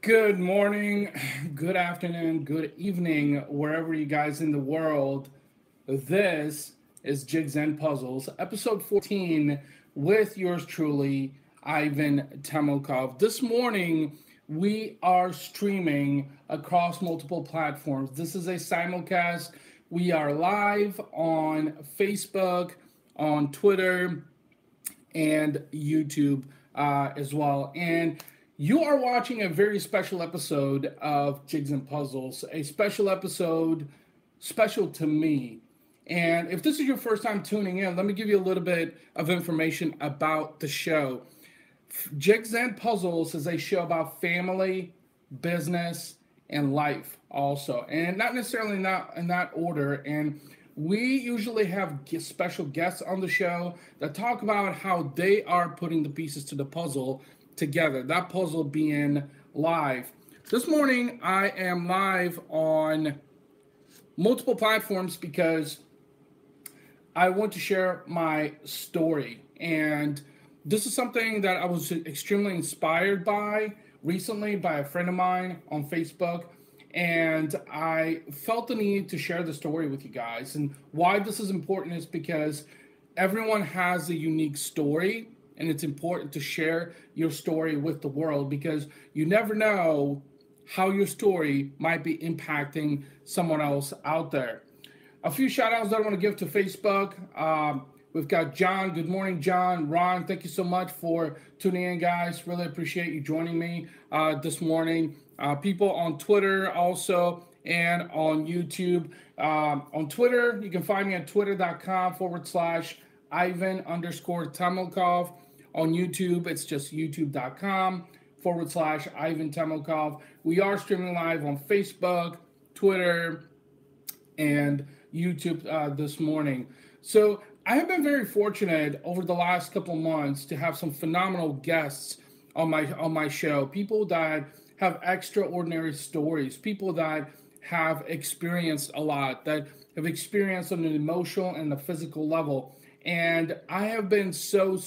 Good morning, good afternoon, good evening, wherever you guys in the world. This is Jigs and Puzzles, episode 14, with yours truly, Ivan Temelkov. This morning, we are streaming across multiple platforms. This is a simulcast. We are live on Facebook, on Twitter, and YouTube as well. And you are watching a very special episode of Jigs and Puzzles, a special episode special to me. And if this is your first time tuning in, let me give you a little bit of information about the show. Jigs and Puzzles is a show about family, business, and life also, and not necessarily not in that order. And we usually have special guests on the show that talk about how they are putting the pieces to the puzzle together, that puzzle being live. This morning, I am live on multiple platforms because I want to share my story. And this is something that I was extremely inspired by recently by a friend of mine on Facebook. And I felt the need to share the story with you guys. And why this is important is because everyone has a unique story. And it's important to share your story with the world because you never know how your story might be impacting someone else out there. A few shout outs that I want to give to Facebook. We've got John. Good morning, John. Ron, thank you so much for tuning in, guys. Really appreciate you joining me this morning. People on Twitter also and on YouTube. On Twitter, you can find me at twitter.com/Ivan_Temelkov. On YouTube, it's just youtube.com/Ivan Temelkov. We are streaming live on Facebook, Twitter, and YouTube this morning. So I have been very fortunate over the last couple months to have some phenomenal guests on my show. People that have extraordinary stories, people that have experienced a lot, that have experienced on an emotional and a physical level. And I have been so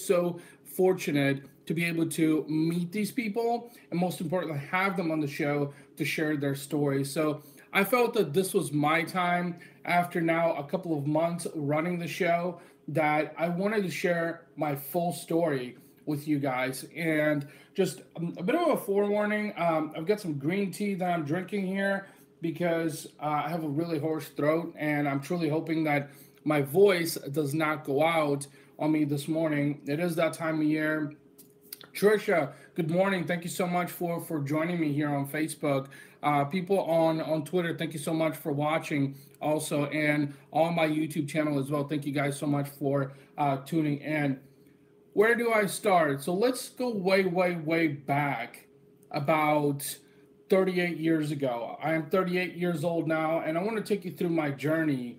fortunate to be able to meet these people and most importantly have them on the show to share their stories. So I felt that this was my time after now a couple of months running the show that I wanted to share my full story with you guys. And just a bit of a forewarning, I've got some green tea that I'm drinking here because I have a really hoarse throat and I'm truly hoping that my voice does not go out on me this morning. It is that time of year. Trisha, good morning. Thank you so much for joining me here on Facebook. People on Twitter, thank you so much for watching also, and on my YouTube channel as well. Thank you guys so much for tuning in. Where do I start? So let's go way back, about 38 years ago. I am 38 years old now, and I want to take you through my journey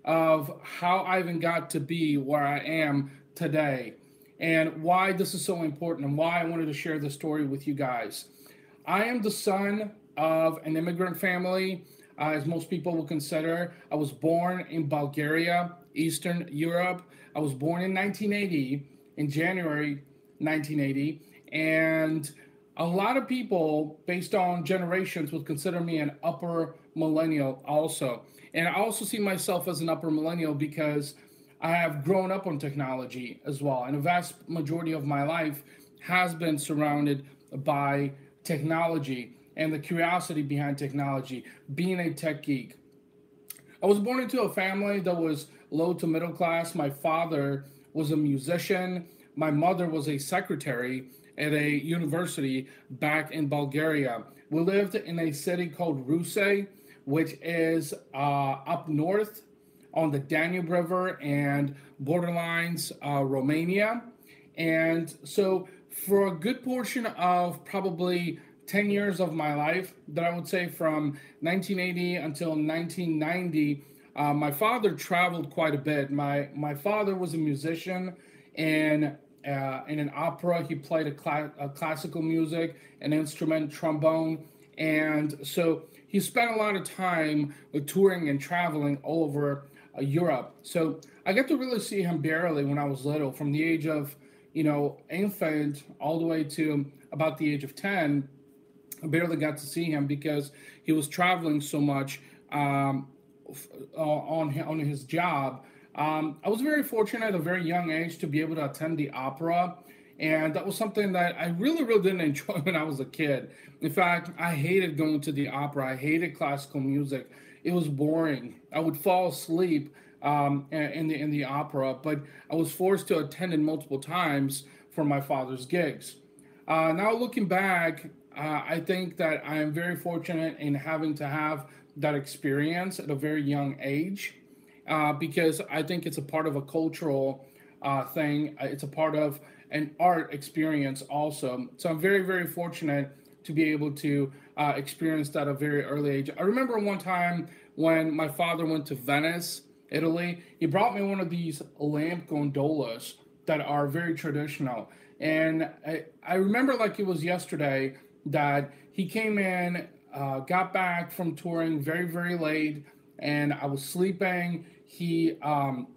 of how I even got to be where I am today and why this is so important and why I wanted to share this story with you guys. I am the son of an immigrant family, as most people will consider. I was born in Bulgaria, Eastern Europe. I was born in 1980, in January 1980, and a lot of people, based on generations, would consider me an upper millennial also. And I also see myself as an upper millennial because I have grown up on technology as well. And a vast majority of my life has been surrounded by technology and the curiosity behind technology, being a tech geek. I was born into a family that was low to middle class. My father was a musician. My mother was a secretary at a university back in Bulgaria. We lived in a city called Ruse, which is up north on the Danube River and borderlines Romania. And so for a good portion of probably 10 years of my life, that I would say from 1980 until 1990, my father traveled quite a bit. My father was a musician and in an opera. He played a classical music, an instrument, trombone. And so he spent a lot of time touring and traveling all over Europe. So I got to really see him barely when I was little, from the age of, infant all the way to about the age of 10. I barely got to see him because he was traveling so much um, on his job. I was very fortunate at a very young age to be able to attend the opera, and that was something that I really, really didn't enjoy when I was a kid. In fact, I hated going to the opera. I hated classical music. It was boring. I would fall asleep in the opera, but I was forced to attend it multiple times for my father's gigs. Now looking back, I think that I am very fortunate in having to have that experience at a very young age, because I think it's a part of a cultural thing. It's a part of an art experience also. So I'm very, very fortunate to be able to experience that at a very early age. I remember one time when my father went to Venice, Italy. He brought me one of these lamp gondolas that are very traditional. And I remember like it was yesterday that he came in, got back from touring very, very late, and I was sleeping. He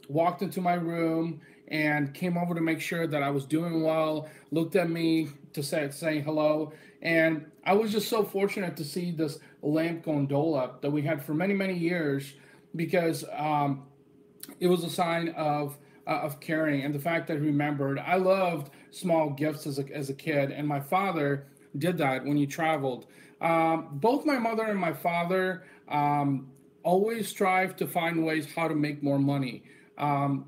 walked into my room and came over to make sure that I was doing well, looked at me to say hello. And I was just so fortunate to see this lamp gondola that we had for many, many years because it was a sign of caring and the fact that he remembered. I loved small gifts as a kid, and my father did that when he traveled. Both my mother and my father always strive to find ways how to make more money.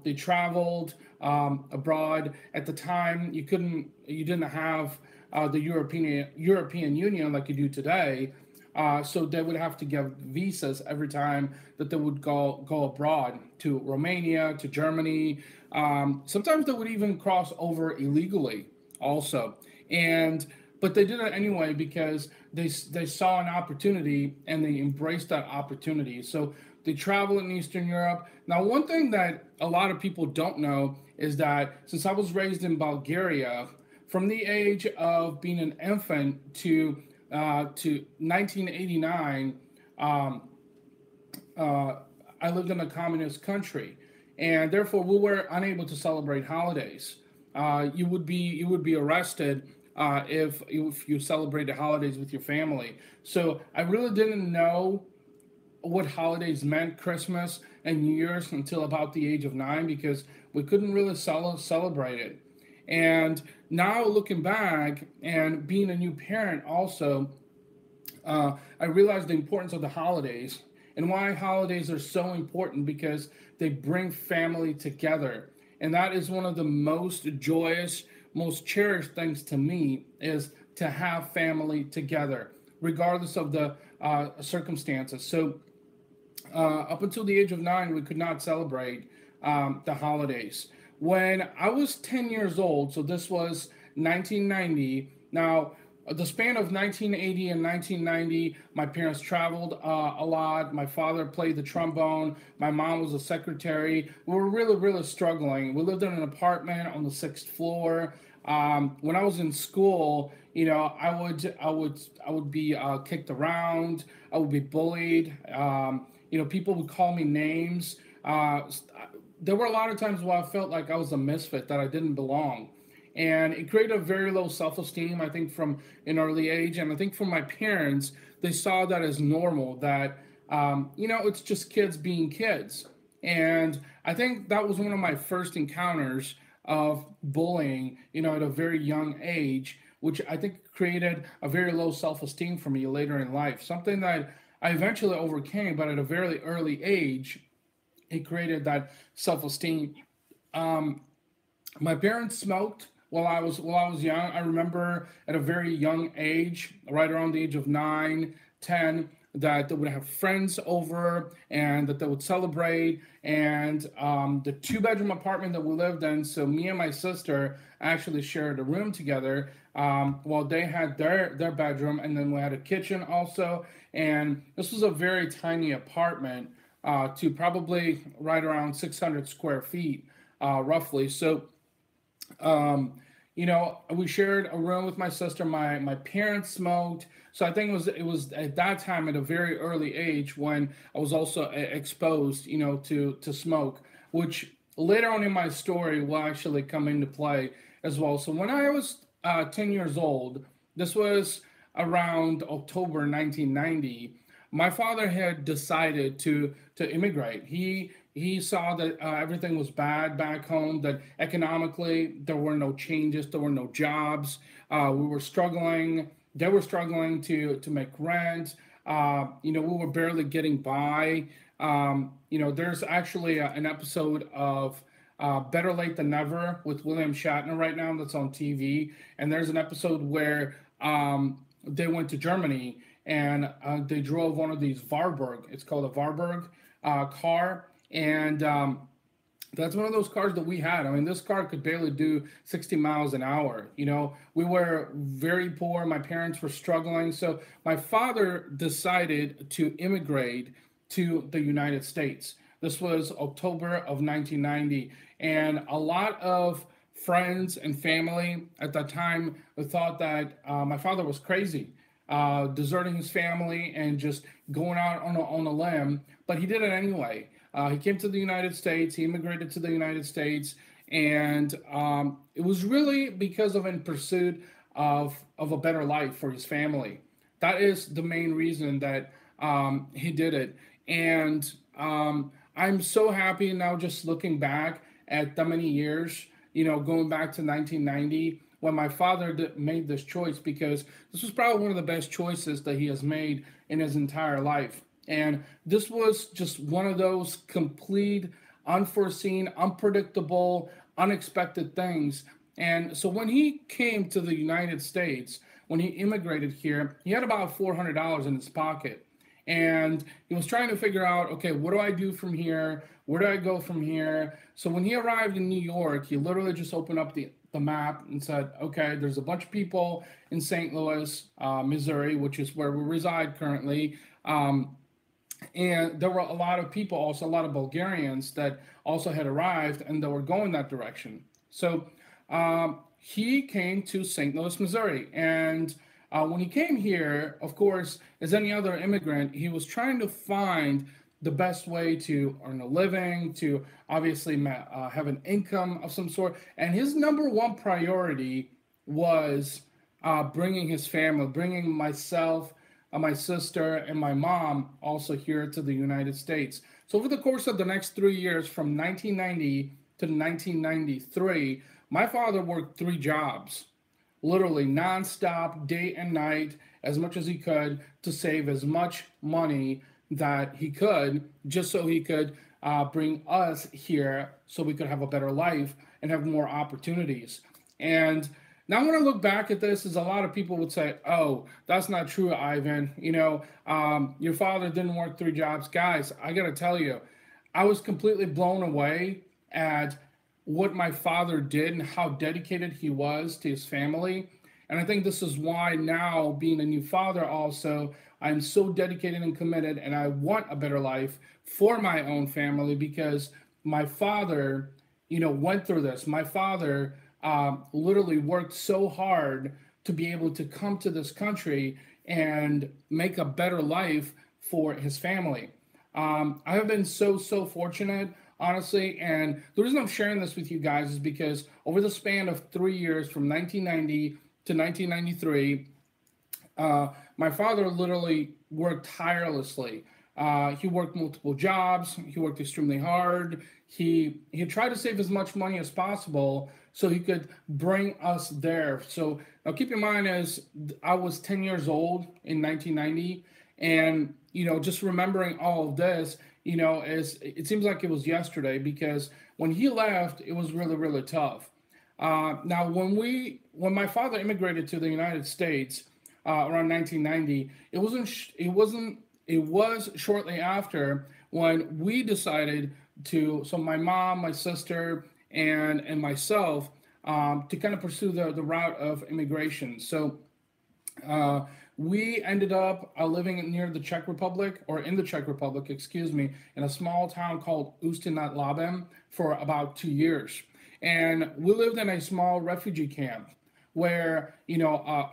They traveled abroad. At the time, you didn't have the European Union like you do today. So they would have to give visas every time that they would go abroad to Romania, to Germany. Sometimes they would even cross over illegally, also. And but they did it anyway because they saw an opportunity and they embraced that opportunity. So they travel in Eastern Europe. Now, one thing that a lot of people don't know is that since I was raised in Bulgaria, from the age of being an infant to 1989, um, I lived in a communist country, and therefore we were unable to celebrate holidays. You would be arrested if you celebrated holidays with your family. So I really didn't know what holidays meant, Christmas and New Year's, until about the age of 9 because we couldn't really celebrate it. And now looking back and being a new parent, also, I realized the importance of the holidays and why holidays are so important because they bring family together. And that is one of the most joyous, most cherished things to me is to have family together, regardless of the circumstances. So up until the age of 9, we could not celebrate the holidays. When I was 10 years old, so this was 1990. Now, the span of 1980 and 1990, my parents traveled a lot. My father played the trombone. My mom was a secretary. We were really, really struggling. We lived in an apartment on the 6th floor. When I was in school, I would be kicked around. I would be bullied. People would call me names. There were a lot of times where I felt like I was a misfit, that I didn't belong. And it created a very low self-esteem, I think, from an early age. And I think from my parents, they saw that as normal, that, it's just kids being kids. And I think that was one of my first encounters of bullying, at a very young age, which I think created a very low self-esteem for me later in life. Something that I eventually overcame, but at a very early age, it created that self-esteem. Um, my parents smoked while I was young. I remember at a very young age, right around the age of 9, 10, that they would have friends over and that they would celebrate. And the two-bedroom apartment that we lived in, so me and my sister actually shared a room together, while they had their bedroom, and then we had a kitchen also. And this was a very tiny apartment, to probably right around 600 square feet, roughly. So we shared a room with my sister. My parents smoked, so I think it was at that time at a very early age when I was also exposed, to smoke, which later on in my story will actually come into play as well. So when I was 10 years old, this was around October 1990, my father had decided to immigrate. He saw that everything was bad back home. That economically there were no changes, there were no jobs. We were struggling. They were struggling to make rent. We were barely getting by. There's actually an episode of Better Late Than Never with William Shatner right now that's on TV. And there's an episode where they went to Germany and they drove one of these Warburg. It's called a Warburg car. And that's one of those cars that we had. I mean, this car could barely do 60 miles an hour. We were very poor. My parents were struggling. So my father decided to immigrate to the United States. This was October of 1990. And a lot of friends and family at that time thought that my father was crazy, deserting his family and just going out on a limb. But he did it anyway. He came to the United States. He immigrated to the United States, and it was really because of in pursuit of a better life for his family. That is the main reason that he did it. And I'm so happy now, just looking back at that many years. Going back to 1990 when my father made this choice, because this was probably one of the best choices that he has made in his entire life. And this was just one of those complete, unforeseen, unpredictable, unexpected things. And so when he came to the United States, when he immigrated here, he had about $400 in his pocket. And he was trying to figure out, okay, what do I do from here? Where do I go from here? So when he arrived in New York, he literally just opened up the map and said, okay, there's a bunch of people in St. Louis, Missouri, which is where we reside currently. And there were a lot of people, also a lot of Bulgarians that also had arrived and that were going that direction. So he came to St. Louis, Missouri. And when he came here, of course, as any other immigrant, he was trying to find the best way to earn a living, to obviously have an income of some sort. And his number one priority was bringing his family, bringing myself, my sister, and my mom also here to the United States. So over the course of the next 3 years, from 1990 to 1993, my father worked 3 jobs, literally nonstop, day and night, as much as he could, to save as much money that he could, just so he could bring us here so we could have a better life and have more opportunities. And now when I look back at this, is a lot of people would say, oh, that's not true, Ivan. Your father didn't work 3 jobs. Guys, I got to tell you, I was completely blown away at what my father did and how dedicated he was to his family. And I think this is why now, being a new father also, I'm so dedicated and committed, and I want a better life for my own family, because my father, went through this. My father literally worked so hard to be able to come to this country and make a better life for his family. I have been so fortunate, honestly, and the reason I'm sharing this with you guys is because over the span of 3 years, from 1990 to 1993, my father literally worked tirelessly. He worked multiple jobs. He worked extremely hard. He tried to save as much money as possible so he could bring us there. So now keep in mind, as I was 10 years old in 1990, and just remembering all of this, as it seems like it was yesterday, because when he left, it was really, really tough. Now, when my father immigrated to the United States around 1990, it was shortly after when we decided to, so my mom, my sister, and myself, to kind of pursue the route of immigration. So we ended up living near the Czech Republic, or in the Czech Republic, excuse me, in a small town called Ústí nad Labem for about 2 years. And we lived in a small refugee camp where,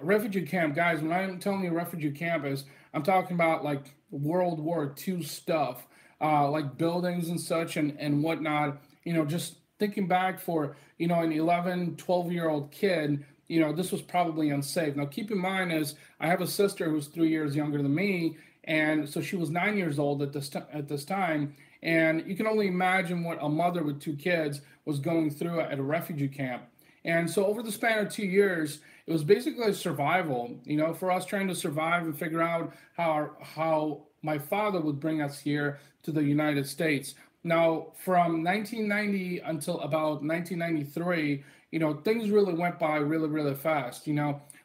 refugee camp, guys, when I'm telling you refugee camp is, I'm talking about like World War II stuff, like buildings and such and whatnot, just thinking back for, an 11, 12-year-old kid, this was probably unsafe. Now, keep in mind, is I have a sister who's 3 years younger than me, and so she was 9 years old at this time. And you can only imagine what a mother with two kids was going through at a refugee camp. And so over the span of 2 years, it was basically a survival, for us trying to survive and figure out how my father would bring us here to the United States. Now, from 1990 until about 1993, things really went by really, really fast.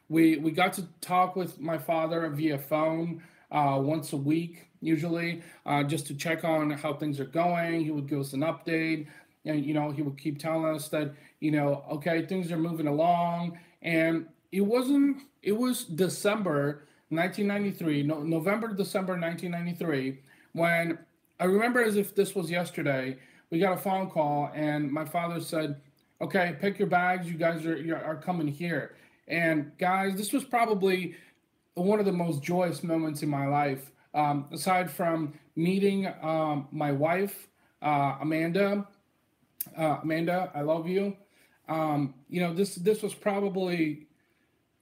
We got to talk with my father via phone once a week, usually, just to check on how things are going. He would give us an update, and he would keep telling us that okay, things are moving along. And it was December 1993, no, November, December 1993, when I remember as if this was yesterday. We got a phone call, and my father said, okay, pick your bags. You guys are coming here. And guys, this was probably one of the most joyous moments in my life, aside from meeting my wife, Amanda. Amanda, I love you. This was probably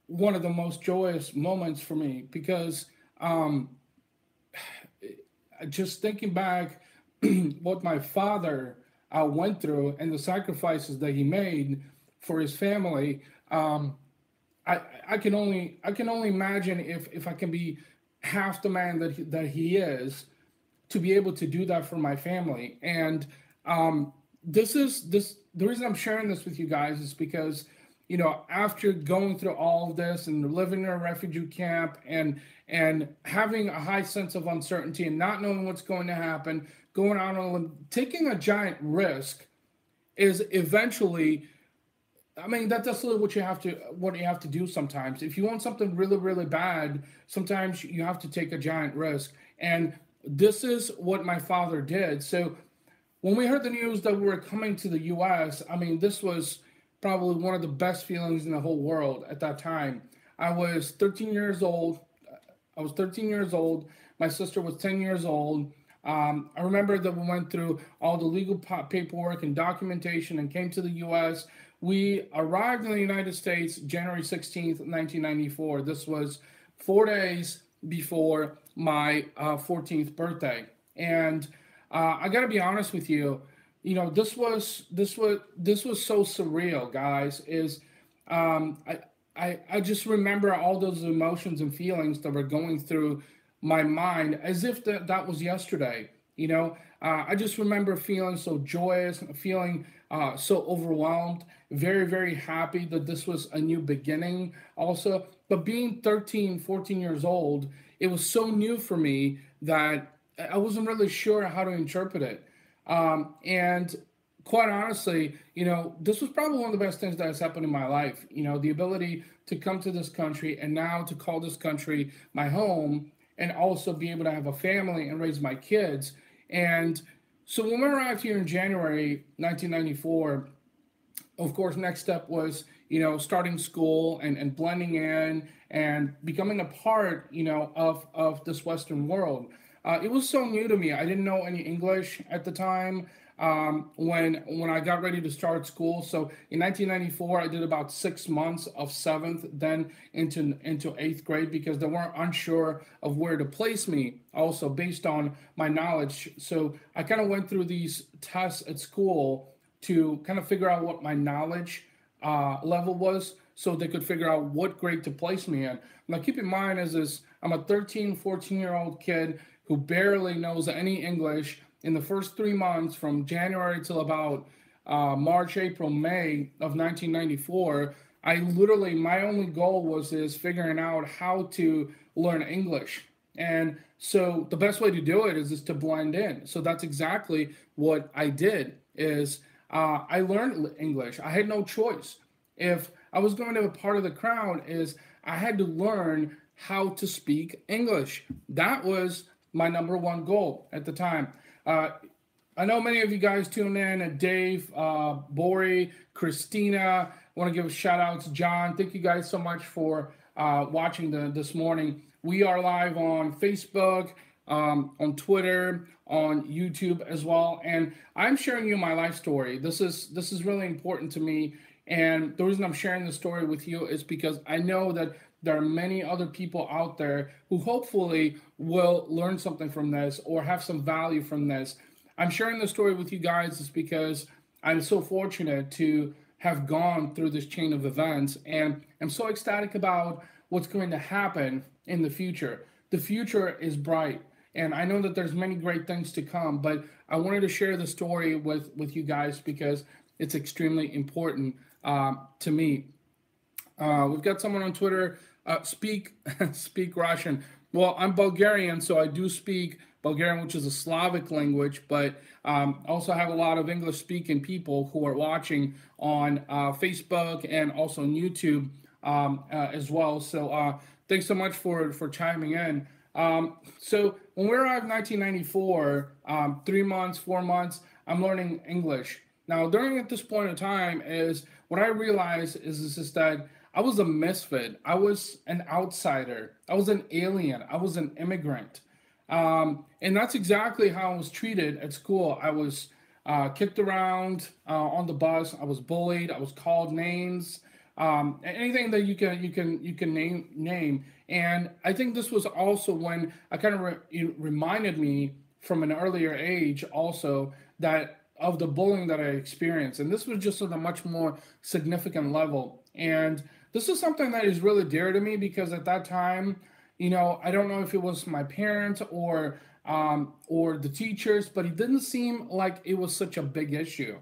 one of the most joyous moments for me, because just thinking back what my father went through and the sacrifices that he made for his family. I can only imagine if I can be half the man that he is, to be able to do that for my family. And the reason I'm sharing this with you guys is because after going through all of this and living in a refugee camp and having a high sense of uncertainty and not knowing what's going to happen, going out on a limb, taking a giant risk is eventually, I mean, that's really what you have to do sometimes. If you want something really, really bad, sometimes you have to take a giant risk. And this is what my father did. So when we heard the news that we were coming to the U.S., I mean, this was probably one of the best feelings in the whole world at that time. I was 13 years old. My sister was 10 years old. I remember that we went through all the legal paperwork and documentation and came to the U.S. We arrived in the United States January 16th, 1994. This was 4 days before my 14th birthday. And I got to be honest with you, this was so surreal, guys. I just remember all those emotions and feelings that were going through my mind as if that was yesterday. I just remember feeling so joyous, feeling so overwhelmed, very, very happy that this was a new beginning also. But being 13, 14 years old, it was so new for me that I wasn't really sure how to interpret it. And quite honestly, this was probably one of the best things that has happened in my life. The ability to come to this country and now to call this country my home, and also be able to have a family and raise my kids. And so when we arrived here in January 1994, of course, next step was, starting school and blending in and becoming a part, of this Western world. It was so new to me. I didn't know any English at the time when I got ready to start school. So in 1994, I did about 6 months of seventh, then into eighth grade, because they weren't unsure of where to place me, also based on my knowledge. So I kind of went through these tests at school to kind of figure out what my knowledge level was, so they could figure out what grade to place me in. Now, keep in mind, I'm a 13, 14-year-old kid who barely knows any English. In the first 3 months, from January till about March, April, May of 1994, my only goal was figuring out how to learn English. And so the best way to do it is to blend in. So that's exactly what I did. I learned English. I had no choice. If I was going to be a part of the crowd, I had to learn how to speak English. That was my number one goal at the time. I know many of you guys tune in, Dave, Bori, Christina. I want to give a shout out to John. Thank you guys so much for watching this morning. We are live on Facebook, on Twitter, on YouTube as well. And I'm sharing you my life story. This is really important to me. And the reason I'm sharing this story with you is because I know that there are many other people out there who hopefully will learn something from this or have some value from this. I'm sharing the story with you guys is because I'm so fortunate to have gone through this chain of events, and I'm so ecstatic about what's going to happen in the future. The future is bright, and I know that there's many great things to come, but I wanted to share the story with you guys because it's extremely important to me. We've got someone on Twitter. Speak speak Russian. Well, I'm Bulgarian, so I do speak Bulgarian, which is a Slavic language, but also have a lot of English speaking people who are watching on Facebook and also on YouTube as well. So thanks so much for chiming in. So when we arrived in 1994, 3 months, 4 months, I'm learning English. Now, during at this point in time, is what I realized is that I was a misfit. I was an outsider. I was an alien. I was an immigrant. And that's exactly how I was treated at school. I was kicked around on the bus. I was bullied. I was called names. Anything that you can name. And I think this was also when I kind of reminded me from an earlier age also that of the bullying that I experienced. And this was just on a much more significant level. And this is something that is really dear to me because at that time, I don't know if it was my parents or the teachers, but it didn't seem like it was such a big issue.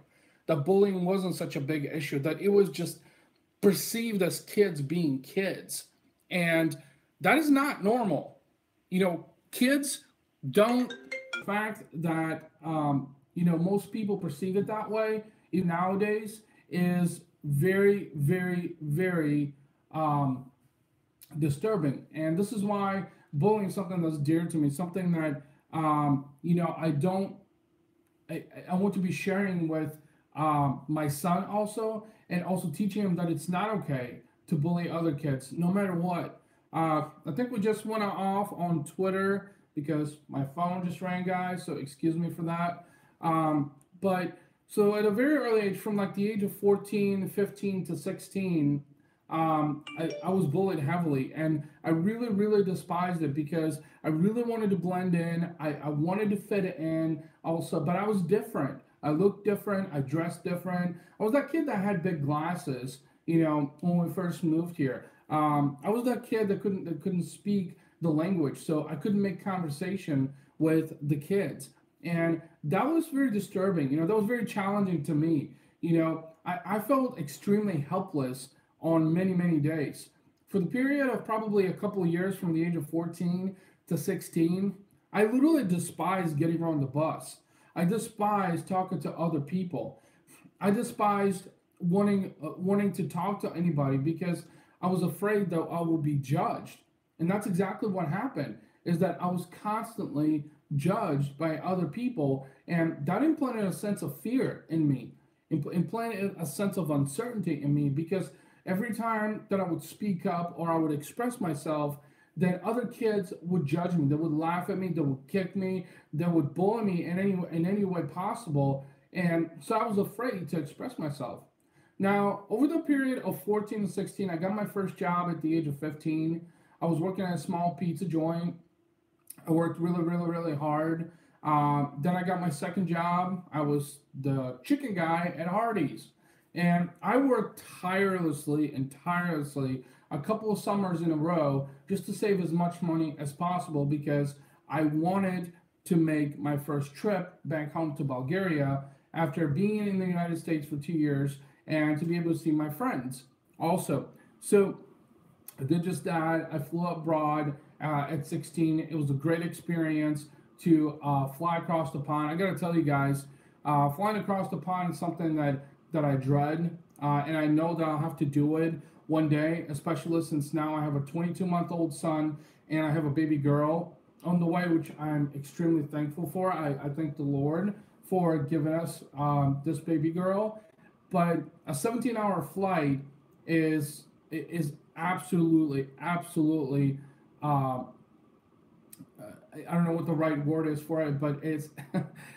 That bullying wasn't such a big issue. That it was just perceived as kids being kids, and that is not normal. Kids don't. The fact that most people perceive it that way, even nowadays, is very, very, very disturbing. And this is why bullying is something that's dear to me, something that I don't. I want to be sharing with my son also, and also teaching him that it's not okay to bully other kids, no matter what. I think we just went off on Twitter because my phone just rang, guys. So excuse me for that. But so at a very early age, from like the age of 14, 15 to 16, I was bullied heavily, and I really, really despised it because I really wanted to blend in. I wanted to fit in also, but I was different. I looked different. I dressed different. I was that kid that had big glasses, when we first moved here. I was that kid that couldn't speak the language, so I couldn't make conversation with the kids. And that was very disturbing. That was very challenging to me. I felt extremely helpless on many, many days. For the period of probably a couple of years from the age of 14 to 16, I literally despised getting on the bus. I despised talking to other people. I despised wanting to talk to anybody because I was afraid that I would be judged. And that's exactly what happened, is that I was constantly judged by other people, and that implanted a sense of fear in me, implanted a sense of uncertainty in me, because every time that I would speak up or I would express myself, then other kids would judge me. They would laugh at me. They would kick me. They would bully me in any way possible. And so I was afraid to express myself. Now, over the period of 14 to 16, I got my first job at the age of 15. I was working at a small pizza joint. I worked really, really, really hard. Then I got my second job. I was the chicken guy at Hardee's. And I worked tirelessly a couple of summers in a row just to save as much money as possible because I wanted to make my first trip back home to Bulgaria after being in the United States for 2 years and to be able to see my friends also. So I did just that. I flew abroad at 16. It was a great experience to fly across the pond. I got to tell you guys, flying across the pond is something that I dread, and I know that I'll have to do it one day, especially since now I have a 22-month-old son and I have a baby girl on the way, which I'm extremely thankful for. I thank the Lord for giving us this baby girl. But a 17-hour flight is absolutely, absolutely. I don't know what the right word is for it, but it's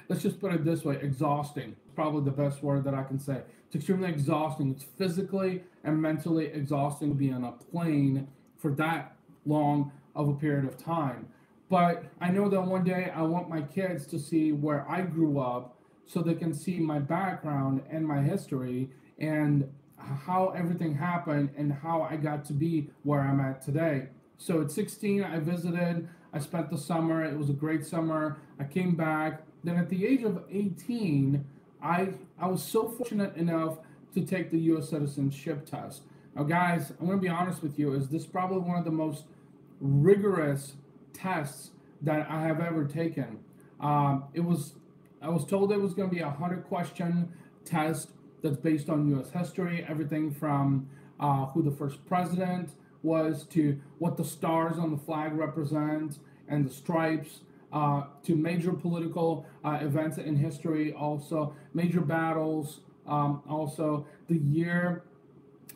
let's just put it this way: exhausting. Probably the best word that I can say. It's extremely exhausting. It's physically and mentally exhausting to be on a plane for that long of a period of time. But I know that one day I want my kids to see where I grew up so they can see my background and my history and how everything happened and how I got to be where I'm at today. So at 16, I visited. I spent the summer. It was a great summer. I came back. Then at the age of 18, I was so fortunate enough to take the U.S. citizenship test. Now, guys, I'm going to be honest with you. Is this probably one of the most rigorous tests that I have ever taken? It was. I was told it was going to be a 100-question test that's based on U.S. history, everything from who the first president was to what the stars on the flag represent and the stripes, to major political events in history, also major battles, also the year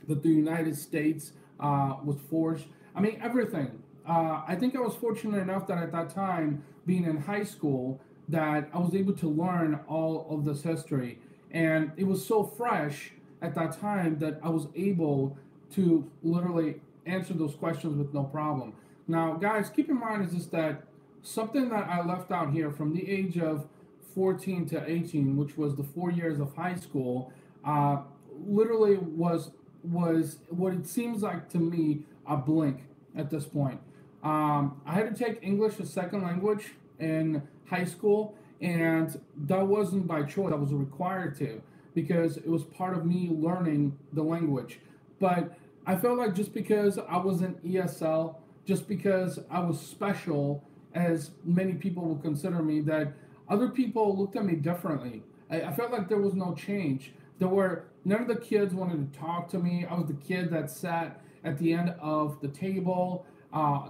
that the United States was forged. I mean, everything. I think I was fortunate enough that at that time, being in high school, that I was able to learn all of this history. And it was so fresh at that time that I was able to literally answer those questions with no problem. Now, guys, keep in mind is just that something that I left out here from the age of 14 to 18, which was the 4 years of high school, literally was what it seems like to me a blink at this point. I had to take English as second language in high school, and that wasn't by choice. I was required to because it was part of me learning the language. But I felt like just because I was in ESL, just because I was special, as many people would consider me, that other people looked at me differently. I felt like there was no change. There were none of the kids wanted to talk to me. I was the kid that sat at the end of the table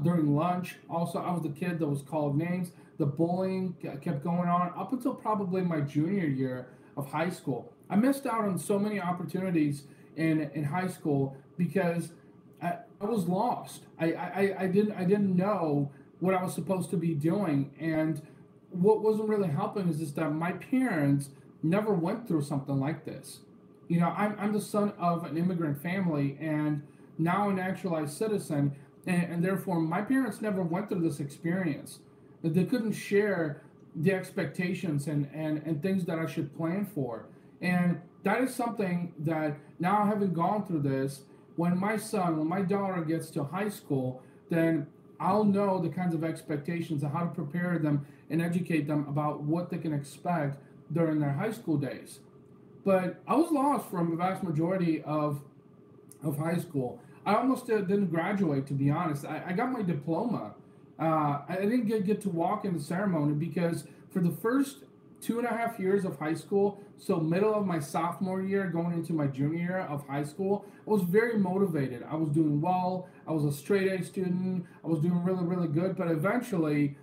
during lunch. Also, I was the kid that was called names. The bullying kept going on up until probably my junior year of high school. I missed out on so many opportunities in high school because I was lost. I didn't know what I was supposed to be doing, and what wasn't really helping is just that my parents never went through something like this. You know, I'm the son of an immigrant family and now a naturalized citizen, and therefore my parents never went through this experience. That they couldn't share the expectations and things that I should plan for. And that is something that now having gone through this, when my daughter gets to high school, then I'll know the kinds of expectations and how to prepare them and educate them about what they can expect during their high school days. But I was lost from the vast majority of high school. I almost didn't graduate, to be honest. I got my diploma. I didn't get to walk in the ceremony because for the first 2.5 years of high school, so middle of my sophomore year going into my junior year of high school, I was very motivated. I was doing well. I was a straight A student. I was doing really, really good. But eventually,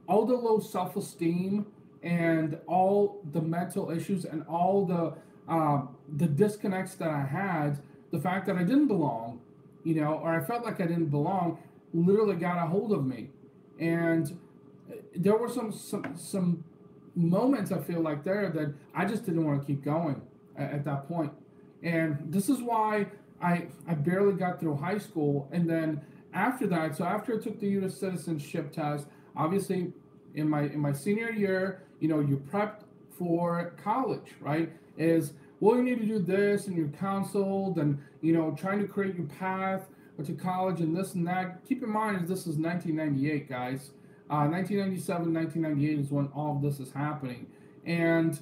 all the low self-esteem and all the mental issues and all the disconnects that I had, the fact that I didn't belong, you know, or I felt like I didn't belong, literally got a hold of me. And there were some moments I feel like there that I just didn't want to keep going at that point. And this is why I barely got through high school. And then after that, so after I took the U.S. citizenship test, obviously in my senior year, you know, you prepped for college, right? Is, well, you need to do this, and you're counseled, and, you know, trying to create your path to college and this and that. Keep in mind, this is 1998, guys. 1997, 1998 is when all of this is happening, and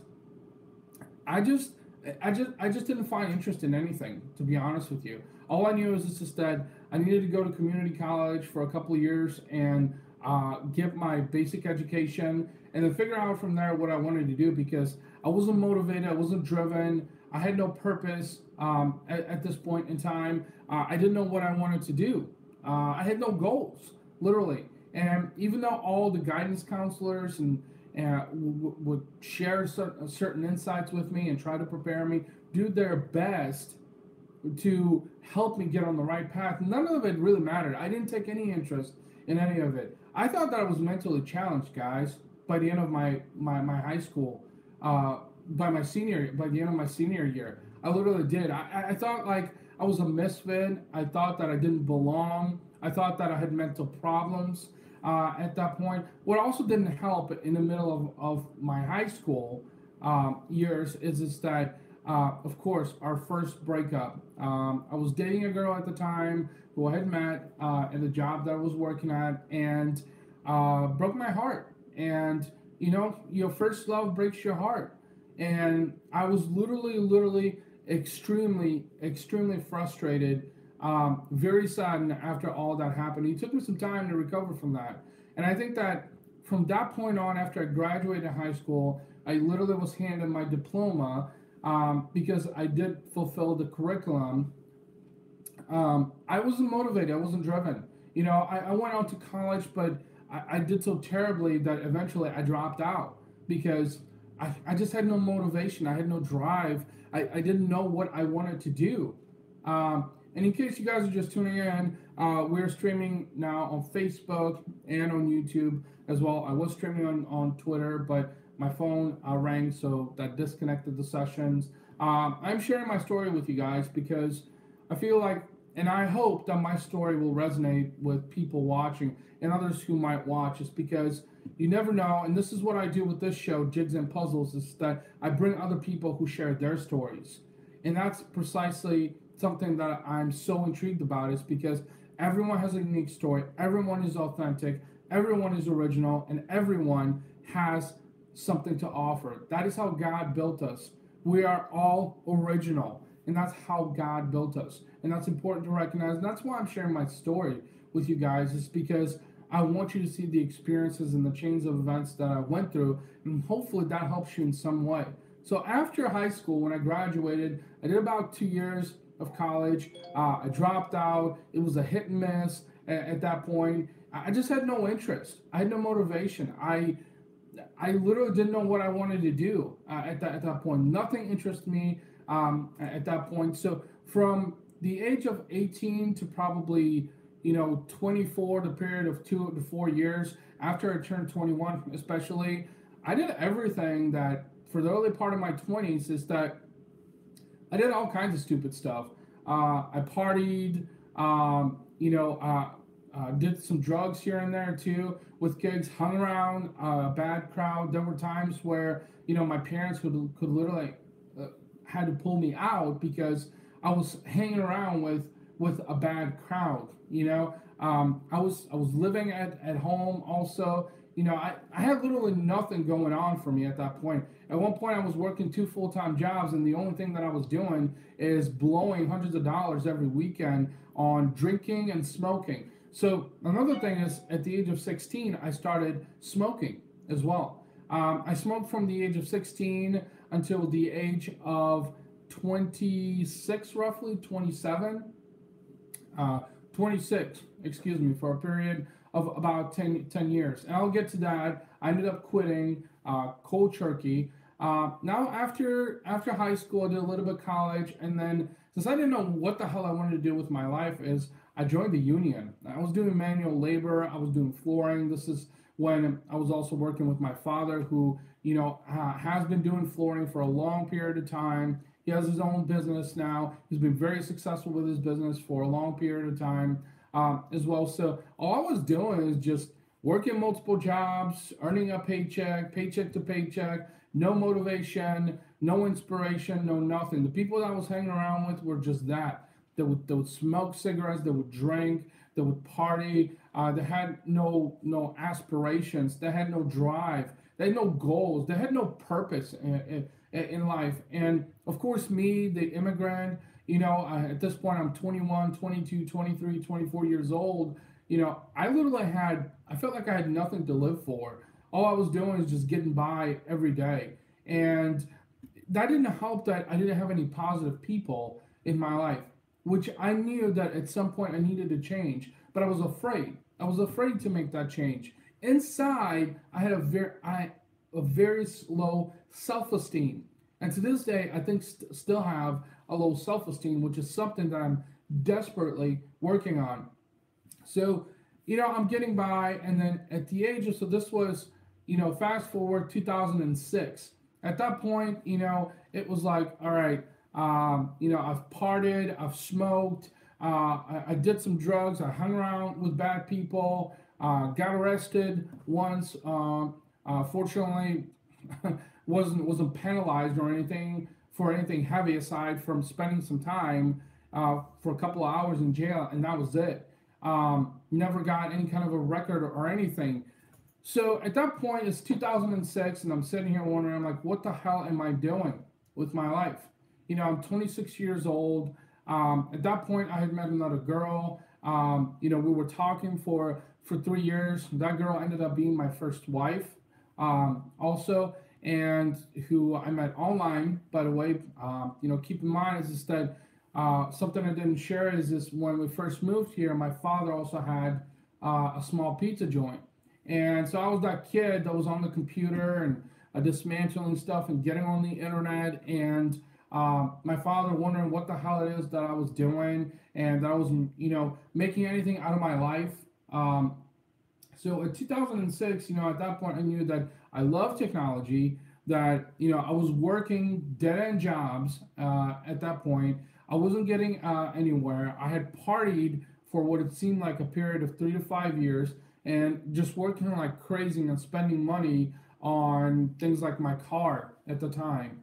I just didn't find interest in anything, to be honest with you. All I knew is just that I needed to go to community college for a couple of years and get my basic education, and then figure out from there what I wanted to do, because I wasn't motivated, I wasn't driven, I had no purpose at this point in time. I didn't know what I wanted to do. I had no goals, literally. And even though all the guidance counselors and would share certain insights with me and try to prepare me, do their best to help me get on the right path, none of it really mattered. I didn't take any interest in any of it. I thought that I was mentally challenged, guys, by the end of my high school, by the end of my senior year. I literally did. I thought like I was a misfit. I thought that I didn't belong. I thought that I had mental problems at that point. What also didn't help in the middle of my high school years is that, of course, our first breakup. I was dating a girl at the time who I had met at the job that I was working at, and broke my heart. And your first love breaks your heart. And I was literally extremely frustrated, very saddened after all that happened. It took me some time to recover from that. And I think that from that point on, after I graduated high school, I literally was handed my diploma because I did fulfill the curriculum. I wasn't motivated. I wasn't driven. I went out to college, but I did so terribly that eventually I dropped out because I just had no motivation. I had no drive. I didn't know what I wanted to do. And in case you guys are just tuning in, we're streaming now on Facebook and on YouTube as well. I was streaming on Twitter, but my phone rang, so that disconnected the sessions. I'm sharing my story with you guys because I feel like, and I hope that my story will resonate with people watching and others who might watch, is because you never know. And this is what I do with this show, Jigs and Puzzles, is that I bring other people who share their stories. And that's precisely something that I'm so intrigued about, is because everyone has a unique story, everyone is authentic, everyone is original, and everyone has something to offer. That is how God built us. We are all original, and that's how God built us. And that's important to recognize. And that's why I'm sharing my story with you guys, is because I want you to see the experiences and the chains of events that I went through, and hopefully that helps you in some way. So after high school, when I graduated, I did about 2 years of college. I dropped out. It was a hit and miss at that point. I just had no interest. I had no motivation. I literally didn't know what I wanted to do at that point. Nothing interested me at that point. So from the age of 18 to probably 24, the period of 2 to 4 years after I turned 21, especially, I did everything that for the early part of my 20s, is that I did all kinds of stupid stuff. I partied, did some drugs here and there too with gigs, hung around a bad crowd. There were times where my parents could literally had to pull me out because I was hanging around with a bad crowd. I was living at home also. I had literally nothing going on for me at that point. At one point, I was working 2 full-time jobs, and the only thing that I was doing is blowing hundreds of dollars every weekend on drinking and smoking. So another thing is, at the age of 16, I started smoking as well. I smoked from the age of 16 until the age of 26, roughly 27. 26, excuse me, for a period of about 10 years. And I'll get to that. I ended up quitting cold turkey. Now, after high school, I did a little bit of college. And then, since I didn't know what the hell I wanted to do with my life, I joined the union. I was doing manual labor. I was doing flooring. This is when I was also working with my father, who, has been doing flooring for a long period of time. He has his own business now. He's been very successful with his business for a long period of time as well. So all I was doing is just working multiple jobs, earning a paycheck to paycheck, no motivation, no inspiration, no nothing. The people that I was hanging around with were just that. They would smoke cigarettes, they would drink, they would party. They had no aspirations. They had no drive. They had no goals. They had no purpose in life. And of course, me, the immigrant, at this point, I'm 21, 22, 23, 24 years old. I felt like I had nothing to live for. All I was doing is just getting by every day. And that didn't help that I didn't have any positive people in my life, which I knew that at some point I needed to change, but I was afraid. I was afraid to make that change. Inside, I had a very low self-esteem. And to this day, I think still have a low self-esteem, which is something that I'm desperately working on. So, I'm getting by, and then at the age of, so this was, fast forward 2006. At that point, it was like, all right, I've partied, I've smoked, I did some drugs, I hung around with bad people, got arrested once. Fortunately, wasn't penalized or anything for anything heavy aside from spending some time for a couple of hours in jail, and that was it. Never got any kind of a record or anything. So at that point, it's 2006, and I'm sitting here wondering, I'm like, what the hell am I doing with my life? I'm 26 years old. At that point, I had met another girl. We were talking for 3 years. That girl ended up being my first wife, also, and who I met online, by the way. Keep in mind is that something I didn't share is this: when we first moved here, my father also had a small pizza joint. And so I was that kid that was on the computer and dismantling stuff and getting on the internet. And my father wondering what the hell it is that I was doing and that I wasn't, making anything out of my life. So in 2006, at that point, I knew that I love technology, that, I was working dead end jobs at that point. I wasn't getting anywhere. I had partied for what it seemed like a period of 3 to 5 years and just working like crazy and spending money on things like my car at the time.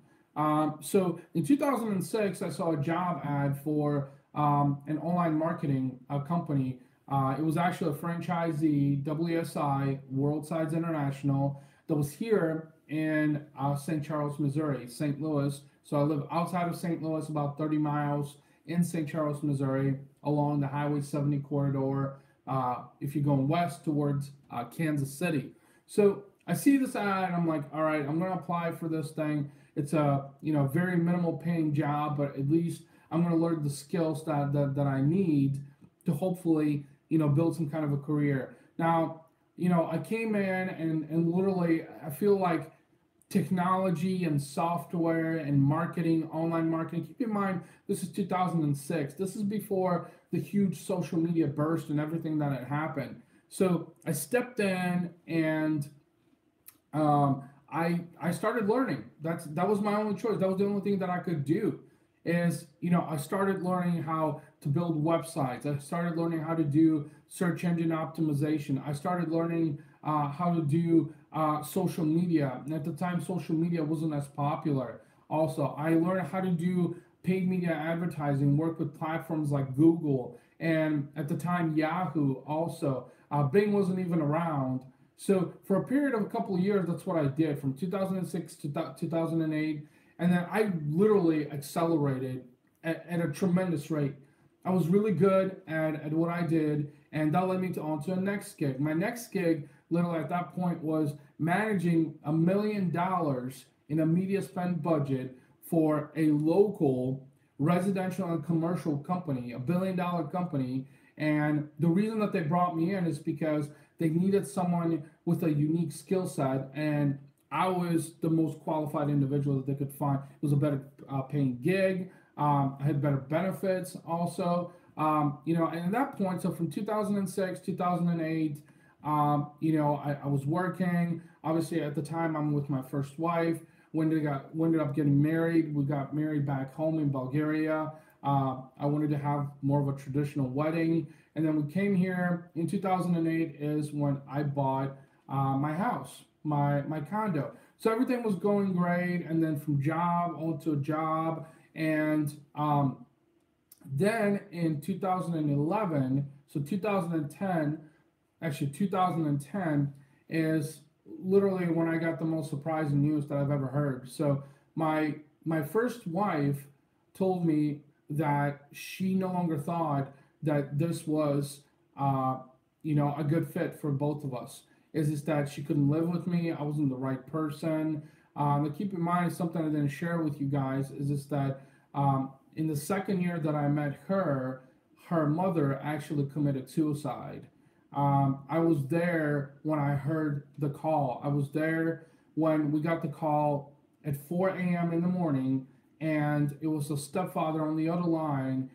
So in 2006, I saw a job ad for an online marketing company. It was actually a franchisee, WSI, World Sides International, that was here in St. Charles, Missouri, St. Louis. So I live outside of St. Louis, about 30 miles in St. Charles, Missouri, along the Highway 70 corridor. If you're going west towards Kansas City. So I see this ad and I'm like, all right, I'm going to apply for this thing. It's a very minimal paying job, but at least I'm going to learn the skills that I need to hopefully build some kind of a career. Now, I came in and literally I feel like technology and software and marketing, online marketing. Keep in mind, this is 2006. This is before the huge social media burst and everything that had happened. So I stepped in and I started learning. That was my only choice. That was the only thing that I could do. Is I started learning how to build websites. I started learning how to do search engine optimization. I started learning how to do social media. And at the time, social media wasn't as popular. Also, I learned how to do paid media advertising, work with platforms like Google, and at the time, Yahoo also. Bing wasn't even around. So for a period of a couple of years, that's what I did from 2006 to 2008. And then I literally accelerated at a tremendous rate. I was really good at what I did, and that led me onto a next gig. My next gig, literally at that point, was managing $1 million in a media spend budget for a local residential and commercial company, a $1 billion company. And the reason that they brought me in is because they needed someone with a unique skill set, and I was the most qualified individual that they could find. It was a better paying gig. I had better benefits also. And at that point, so from 2006, 2008, I was working. Obviously, at the time, I'm with my first wife. We ended up getting married. We got married back home in Bulgaria. I wanted to have more of a traditional wedding. And then we came here in 2008 is when I bought my house, my condo. So everything was going great. And then from job onto a job. And then in 2011, so 2010, actually 2010 is literally when I got the most surprising news that I've ever heard. So my first wife told me that she no longer thought that this was a good fit for both of us. Is this that she couldn't live with me? I wasn't the right person. But keep in mind something I didn't share with you guys is this that in the second year that I met her, her mother actually committed suicide. I was there when I heard the call. I was there when we got the call at 4 a.m. in the morning, and it was a stepfather on the other line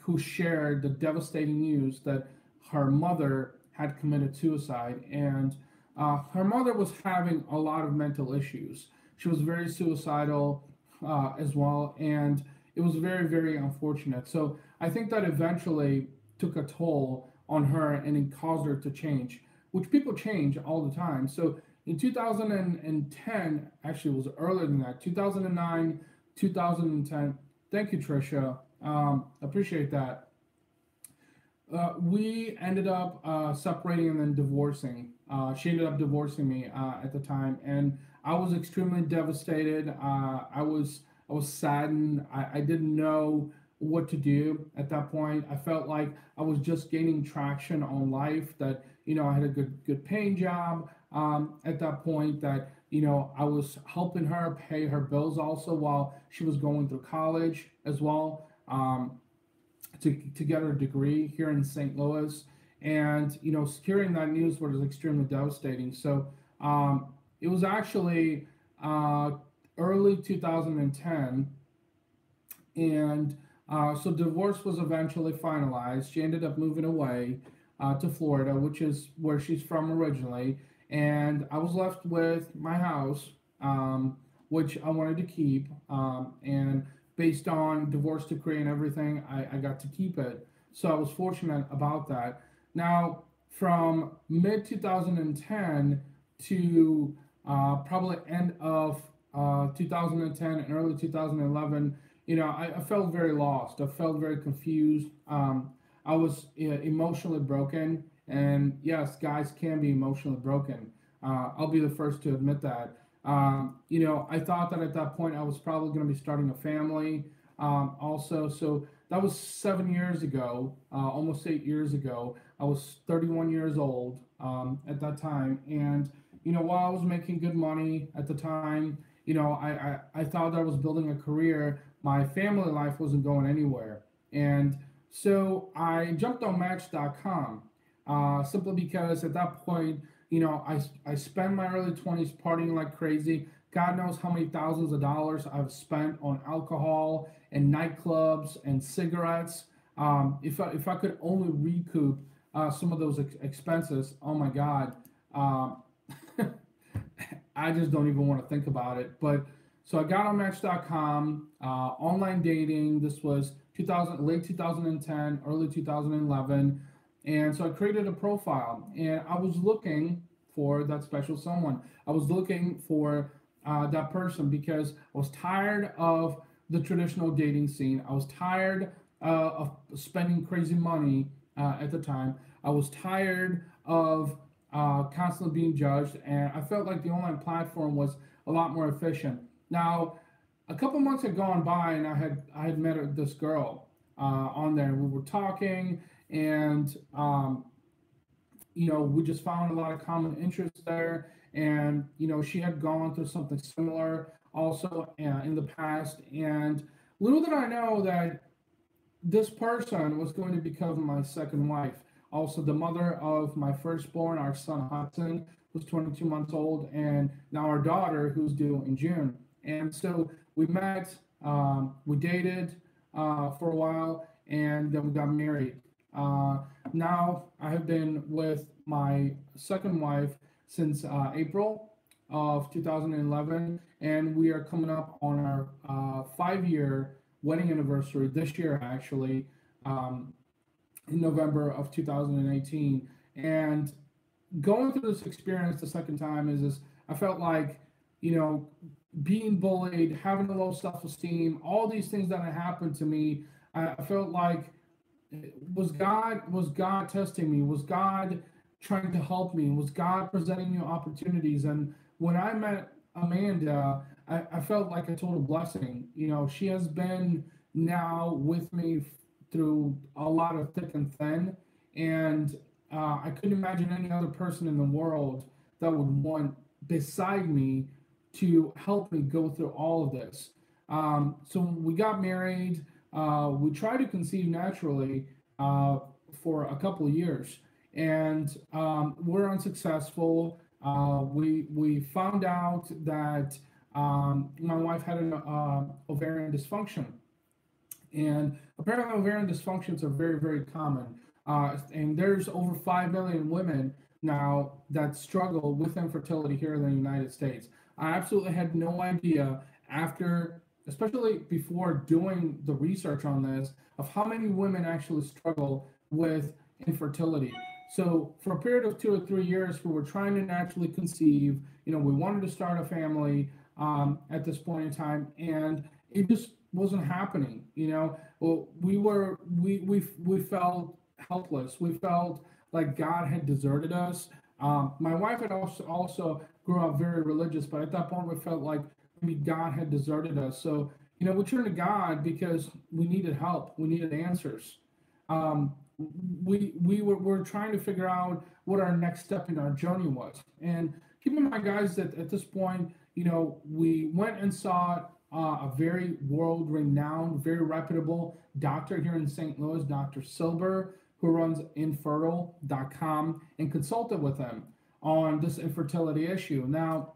who shared the devastating news that her mother had committed suicide. And her mother was having a lot of mental issues. She was very suicidal. as well, and it was very, very unfortunate. So I think that eventually took a toll on her and it caused her to change, which people change all the time. So in 2010, actually, it was earlier than that, 2009, 2010. Thank you, Trisha. Appreciate that. We ended up separating and then divorcing. She ended up divorcing me at the time, and I was extremely devastated. I was saddened. I didn't know what to do at that point. I felt like I was just gaining traction on life. That I had a good paying job at that point. That I was helping her pay her bills also while she was going through college as well. To get her degree here in St. Louis. And, hearing that news was extremely devastating. So it was actually uh, early 2010. And so divorce was eventually finalized. She ended up moving away to Florida, which is where she's from originally. And I was left with my house, which I wanted to keep. And based on divorce decree and everything, I got to keep it. So I was fortunate about that. Now, from mid 2010 to probably end of 2010 and early 2011, I felt very lost. I felt very confused. I was emotionally broken. And yes, guys can be emotionally broken. I'll be the first to admit that. I thought that at that point I was probably going to be starting a family also. So that was 7 years ago, almost 8 years ago. I was 31 years old at that time. And, while I was making good money at the time, I thought I was building a career. My family life wasn't going anywhere. And so I jumped on Match.com simply because at that point, I spent my early 20s partying like crazy. God knows how many thousands of dollars I've spent on alcohol and nightclubs and cigarettes. If I could only recoup some of those expenses, oh my God, um, I just don't even want to think about it. But so I got on Match.com, online dating. This was 2000, late 2010, early 2011. And so I created a profile and I was looking for that special someone. I was looking for that person because I was tired of the traditional dating scene. I was tired of spending crazy money at the time. I was tired of constantly being judged, and I felt like the online platform was a lot more efficient. Now, a couple months had gone by, and I had met this girl on there, and we were talking, and we just found a lot of common interests there. And, she had gone through something similar also in the past. And little did I know that this person was going to become my second wife. Also, the mother of my firstborn, our son Hudson, who's 22 months old, and now our daughter, who's due in June. And so we met, we dated for a while, and then we got married. Uh, Now I have been with my second wife since April of 2011, and we are coming up on our 5 year wedding anniversary this year, actually, um, in November of 2018. And going through this experience the second time is I felt like, you know, being bullied, having a low self esteem, all these things that had happened to me, I felt like was God testing me? Was God trying to help me? Was God presenting new opportunities? And when I met Amanda, I felt like a total blessing. She has been now with me through a lot of thick and thin, and I couldn't imagine any other person in the world that would want beside me to help me go through all of this. So we got married. We tried to conceive naturally uh, for a couple of years, and we're unsuccessful. We found out that my wife had an ovarian dysfunction, and apparently ovarian dysfunctions are very, very common. And there's over 5 million women now that struggle with infertility here in the United States. I absolutely had no idea after especially before doing the research on this, of how many women actually struggle with infertility. So for a period of 2 or 3 years, we were trying to naturally conceive. We wanted to start a family at this point in time, and it just wasn't happening. Well, we felt helpless. We felt like God had deserted us. My wife had also grew up very religious, but at that point we felt like maybe God had deserted us. So we turned to God because we needed help. We needed answers. Um, we were trying to figure out what our next step in our journey was. And keep in mind, guys, that at this point, we went and saw a very world-renowned, very reputable doctor here in St. Louis, Dr. Silber, who runs infertile.com, and consulted with him on this infertility issue. Now,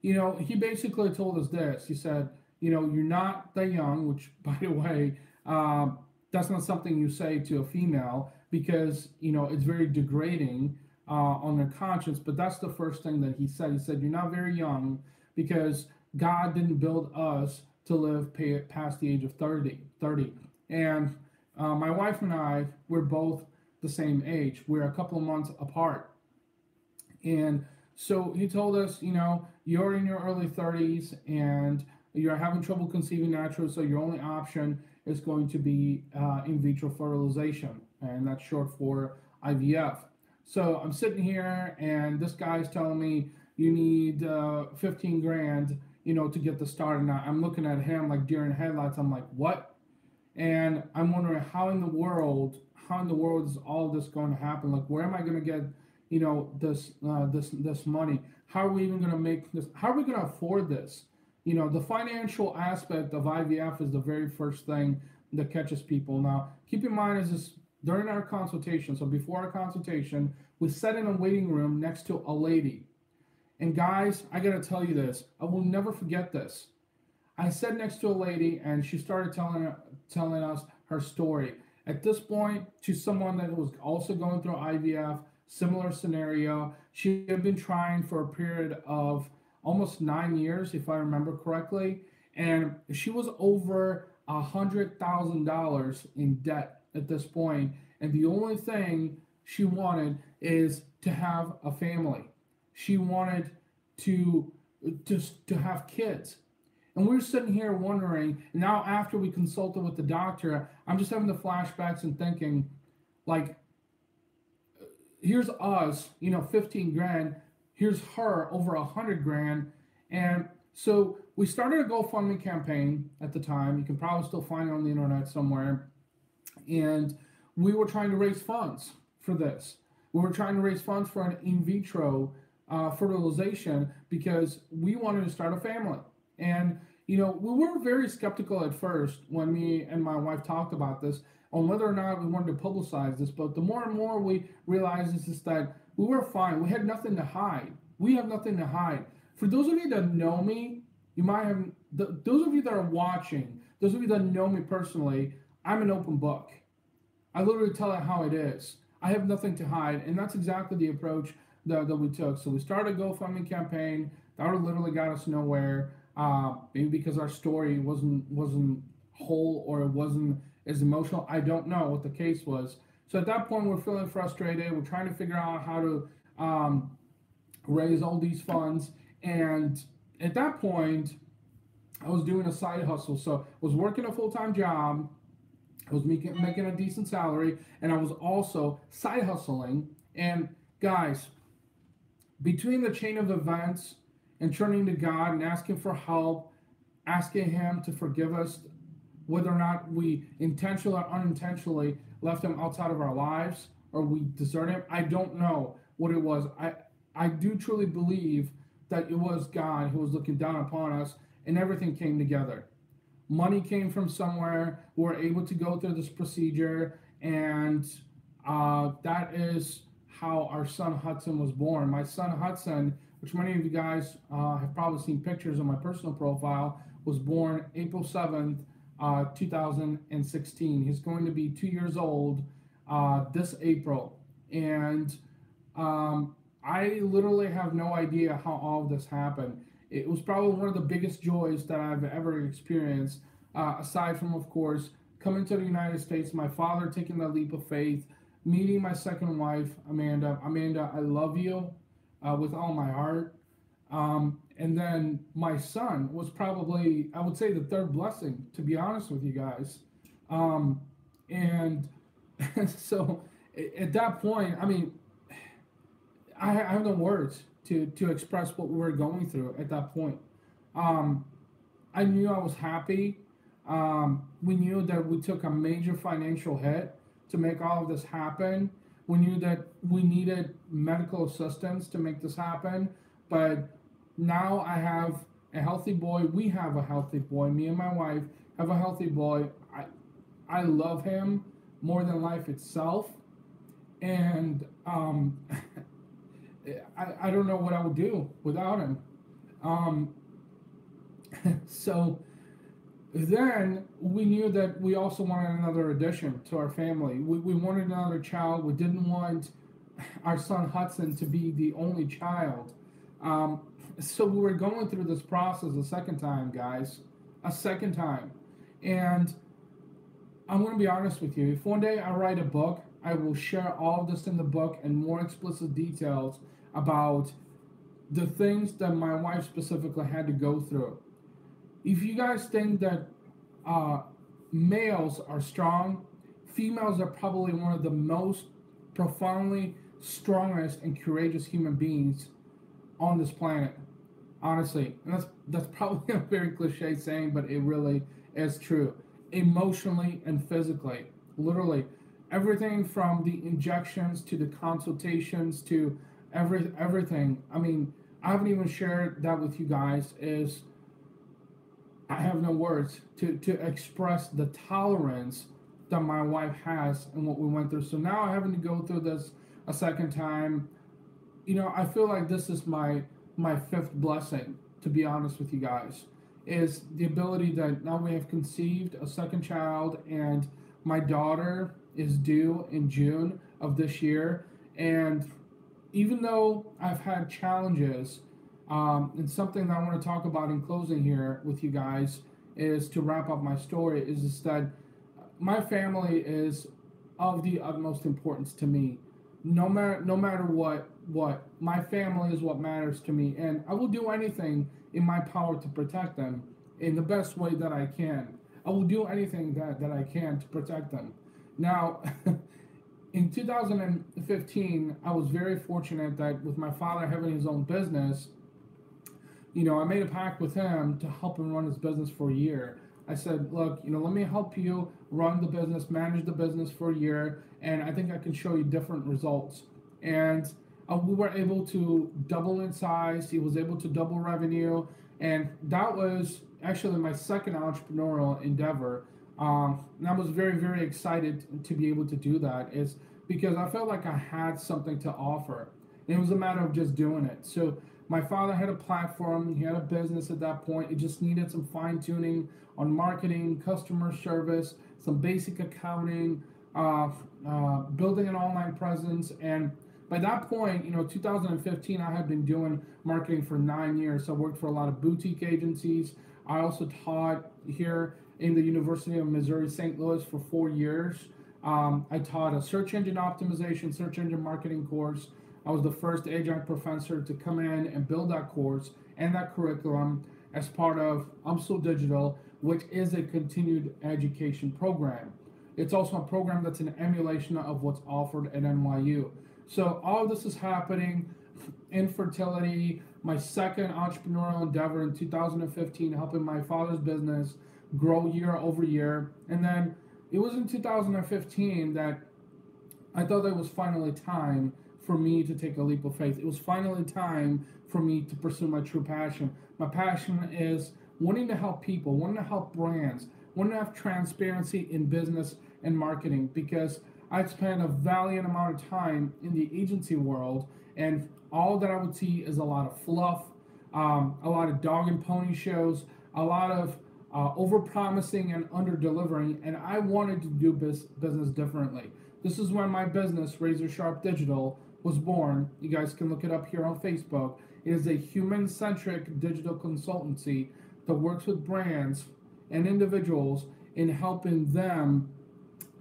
he basically told us this. He said, you're not that young, which, by the way, that's not something you say to a female because, it's very degrading on their conscience. But that's the first thing that he said. He said, you're not very young because God didn't build us to live past the age of 30. And my wife and I, we're both the same age. We're a couple of months apart. And so he told us, you're in your early 30s and you're having trouble conceiving naturally, so your only option is going to be in vitro fertilization, and that's short for IVF. So I'm sitting here, and this guy's telling me you need 15 grand, to get the start. And I'm looking at him like deer in headlights. I'm like, what? And I'm wondering how in the world is all this going to happen? Like, where am I going to get, this money? How are we even going to make this? How are we going to afford this? The financial aspect of IVF is the very first thing that catches people. Now, keep in mind, is this during our consultation. So before our consultation, we sat in a waiting room next to a lady. And guys, I got to tell you this. I will never forget this. I sat next to a lady, and she started telling us her story. At this point, she's someone that was also going through IVF, similar scenario. She had been trying for a period of almost 9 years, if I remember correctly, and she was over $100,000 in debt at this point. And the only thing she wanted is to have a family. She wanted to have kids. And we're sitting here wondering, now after we consulted with the doctor, I'm just having the flashbacks and thinking, like, here's us, 15 grand. Here's her over 100 grand. And so we started a GoFundMe campaign at the time. You can probably still find it on the internet somewhere. And we were trying to raise funds for this. We were trying to raise funds for an in vitro fertilization because we wanted to start a family. And, we were very skeptical at first when me and my wife talked about this on whether or not we wanted to publicize this. But the more and more we realized is that we were fine. We had nothing to hide. We have nothing to hide. For those of you that know me, you might have, those of you that are watching, those of you that know me personally, I'm an open book. I literally tell it how it is. I have nothing to hide. And that's exactly the approach that we took. So we started a GoFundMe campaign. That literally got us nowhere. Maybe because our story wasn't whole or it wasn't as emotional. I don't know what the case was. So at that point, we're feeling frustrated. We're trying to figure out how to raise all these funds. And at that point, I was doing a side hustle. So I was working a full-time job. I was making a decent salary. And I was also side hustling. And guys, between the chain of events and turning to God and asking for help, asking Him to forgive us, whether or not we intentionally or unintentionally left Him outside of our lives or we deserted Him, I don't know what it was. I do truly believe that it was God who was looking down upon us, and everything came together. Money came from somewhere. We were able to go through this procedure, and that is how our son Hudson was born. My son Hudson, which many of you guys have probably seen pictures on my personal profile, was born April 7th, 2016. He's going to be 2 years old this April. And I literally have no idea how all of this happened. It was probably one of the biggest joys that I've ever experienced, aside from, of course, coming to the United States, my father taking that leap of faith, meeting my second wife, Amanda. Amanda, I love you with all my heart. And then my son was probably, I would say, the third blessing, to be honest with you guys. Um, and so at that point, I mean, I have no words to express what we were going through at that point. Um, I knew I was happy. We knew that we took a major financial hit to make all of this happen. We knew that we needed medical assistance to make this happen. But now I have a healthy boy. We have a healthy boy. Me and my wife have a healthy boy. I love him more than life itself. And I don't know what I would do without him. Um, so then we knew that we also wanted another addition to our family. We wanted another child. We didn't want our son Hudson to be the only child. Um, so we were going through this process a second time, guys, a second time. And I'm going to be honest with you. If one day I write a book, I will share all of this in the book and more explicit details about the things that my wife specifically had to go through. If you guys think that uh, males are strong, females are probably one of the most profoundly strongest and courageous human beings on this planet. Honestly, and that's probably a very cliche saying, but it really is true. Emotionally and physically, literally, everything from the injections to the consultations to everything. I mean, I haven't even shared that with you guys. Is I have no words to express the tolerance that my wife has and what we went through. So now having to go through this a second time, I feel like this is my fifth blessing, to be honest with you guys, is the ability that now we have conceived a second child, and my daughter is due in June of this year. And even though I've had challenges, and something that I want to talk about in closing here with you guys is to wrap up my story is that my family is of the utmost importance to me. No matter what my family is what matters to me, and I will do anything in my power to protect them in the best way that I can. I will do anything that I can to protect them. Now, in 2015, I was very fortunate that with my father having his own business, I made a pact with him to help him run his business for a year. I said, look, let me help you run the business, manage the business for a year, and I think I can show you different results. And we were able to double in size. He was able to double revenue, and that was actually my second entrepreneurial endeavor. And I was very, very excited to be able to do that, is because I felt like I had something to offer. And it was a matter of just doing it. So my father had a platform, he had a business at that point. It just needed some fine tuning on marketing, customer service, some basic accounting, building an online presence. And by that point, 2015, I had been doing marketing for 9 years. So I worked for a lot of boutique agencies. I also taught here in the University of Missouri, St. Louis for 4 years. I taught a search engine optimization, search engine marketing course. I was the first adjunct professor to come in and build that course and that curriculum as part of UMSL Digital, which is a continued education program. It's also a program that's an emulation of what's offered at NYU. So all of this is happening. Infertility, my second entrepreneurial endeavor in 2015, helping my father's business grow year over year. And then it was in 2015 that I thought it was finally time for me to take a leap of faith. It was finally time for me to pursue my true passion. My passion is wanting to help people, wanting to help brands, wanting to have transparency in business and marketing, because I'd spent a valiant amount of time in the agency world, and all that I would see is a lot of fluff, a lot of dog and pony shows, a lot of over-promising and under-delivering, and I wanted to do business differently. This is when my business, Razor Sharp Digital, was born. You guys can look it up here on Facebook. It is a human-centric digital consultancy that works with brands and individuals in helping them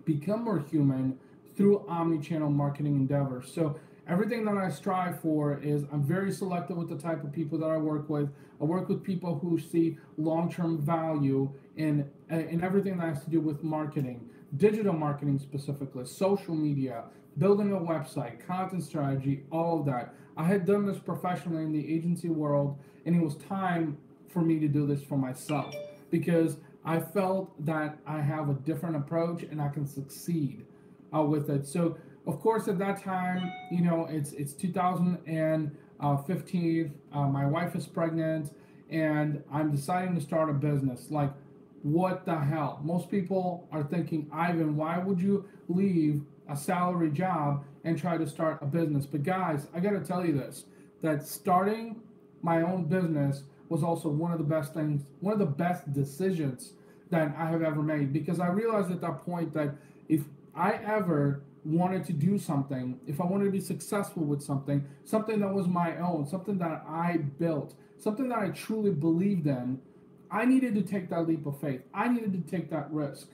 become more human through omni-channel marketing endeavors. So everything that I strive for is I'm very selective with the type of people that I work with. I work with people who see long-term value in everything that has to do with marketing, digital marketing specifically, social media, building a website, content strategy, all of that. I had done this professionally in the agency world, and it was time for me to do this for myself because I felt that I have a different approach and I can succeed with it. So, of course, at that time, it's 2015. My wife is pregnant, and I'm deciding to start a business. Like, what the hell? Most people are thinking, Ivan, why would you leave a salary job and try to start a business? But guys, I got to tell you this, that starting my own business was also one of the best things, one of the best decisions that I have ever made, because I realized at that point that if I ever wanted to do something, if I wanted to be successful with something, something that was my own, something that I built, something that I truly believed in, I needed to take that leap of faith. I needed to take that risk,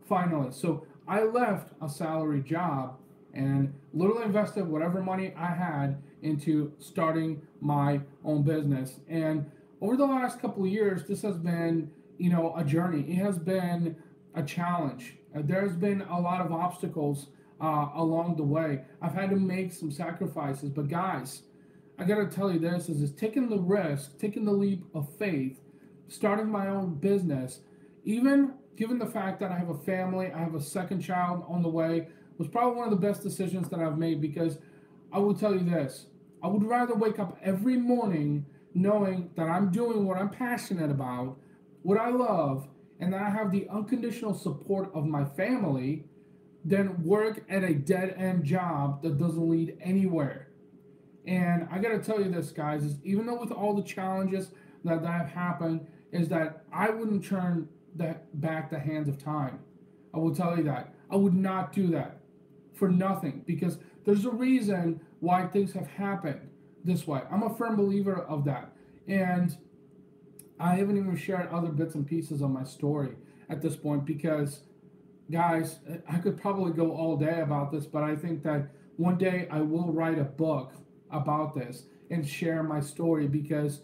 finally. So I left a salary job and literally invested whatever money I had into starting my own business. And over the last couple of years, this has been, a journey. It has been a challenge. There's been a lot of obstacles along the way. I've had to make some sacrifices. But guys, I got to tell you this, is taking the risk, taking the leap of faith, starting my own business, even given the fact that I have a family, I have a second child on the way, was probably one of the best decisions that I've made, because I will tell you this, I would rather wake up every morning knowing that I'm doing what I'm passionate about, what I love, and that I have the unconditional support of my family than work at a dead-end job that doesn't lead anywhere. And I got to tell you this, guys, is even though with all the challenges that have happened, is that I wouldn't turn back the hands of time. I will tell you that. I would not do that for nothing, because there's a reason why things have happened this way. I'm a firm believer of that. And I haven't even shared other bits and pieces of my story at this point, because, guys, I could probably go all day about this, but I think that one day I will write a book about this and share my story, because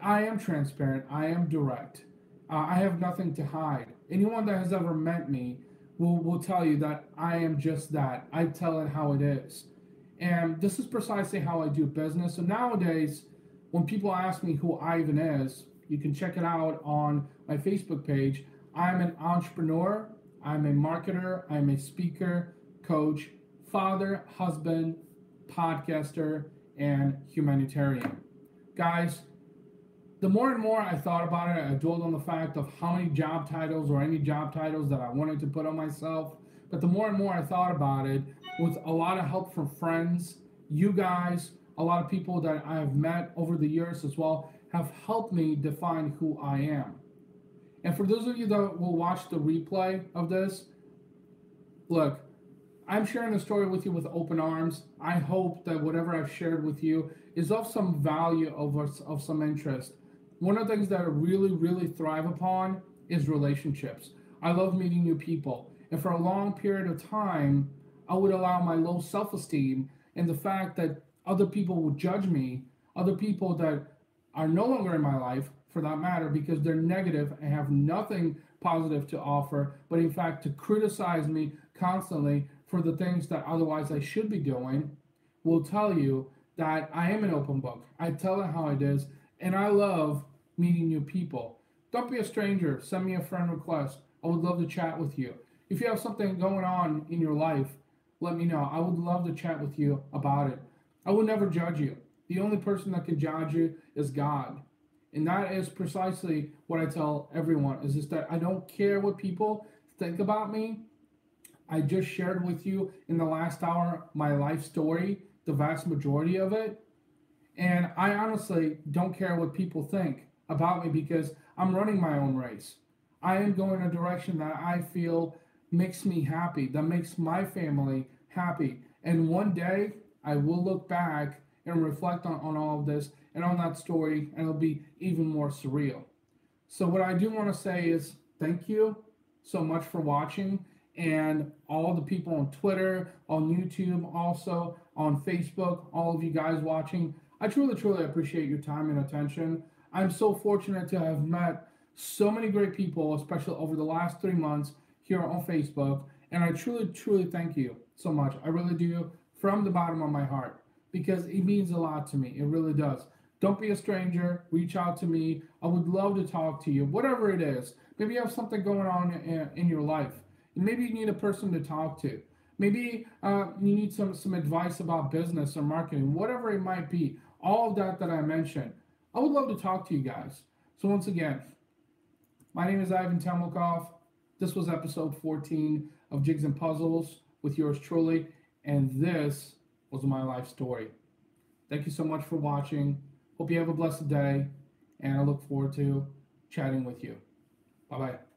I am transparent. I am direct. I have nothing to hide. Anyone that has ever met me will tell you that I am just that. I tell it how it is. And this is precisely how I do business. So nowadays, when people ask me who Ivan is, you can check it out on my Facebook page. I'm an entrepreneur. I'm a marketer. I'm a speaker, coach, father, husband, podcaster, and humanitarian. Guys, the more and more I thought about it, I dwelled on the fact of how many job titles or any job titles that I wanted to put on myself. But the more and more I thought about it, with a lot of help from friends, you guys, a lot of people that I have met over the years as well, have helped me define who I am. And for those of you that will watch the replay of this, look, I'm sharing the story with you with open arms. I hope that whatever I've shared with you is of some value, of some interest. One of the things that I really, really thrive upon is relationships. I love meeting new people. And for a long period of time, I would allow my low self-esteem and the fact that other people would judge me, other people that are no longer in my life, for that matter, because they're negative and have nothing positive to offer, but in fact to criticize me constantly for the things that otherwise I should be doing, will tell you that I am an open book. I tell it how it is, and I love meeting new people. Don't be a stranger. Send me a friend request. I would love to chat with you. If you have something going on in your life, let me know. I would love to chat with you about it. I will never judge you. The only person that can judge you is God. And that is precisely what I tell everyone, is just that I don't care what people think about me. I just shared with you in the last hour my life story, the vast majority of it. And I honestly don't care what people think about me, because I'm running my own race. I am going a direction that I feel makes me happy, that makes my family happy. And one day I will look back and reflect on all of this and on that story, and it'll be even more surreal. So, what I do want to say is thank you so much for watching, and all the people on Twitter, on YouTube, also on Facebook, all of you guys watching. I truly, truly appreciate your time and attention. I'm so fortunate to have met so many great people, especially over the last 3 months here on Facebook. And I truly, truly thank you so much. I really do from the bottom of my heart because it means a lot to me. It really does. Don't be a stranger. Reach out to me. I would love to talk to you, whatever it is. Maybe you have something going on in your life. Maybe you need a person to talk to. Maybe you need some advice about business or marketing, whatever it might be. All of that I mentioned. I would love to talk to you guys. So once again, my name is Ivan Temelkov. This was episode 14 of Jigs and Puzzles with yours truly, and this was my life story. Thank you so much for watching. Hope you have a blessed day, and I look forward to chatting with you. Bye-bye.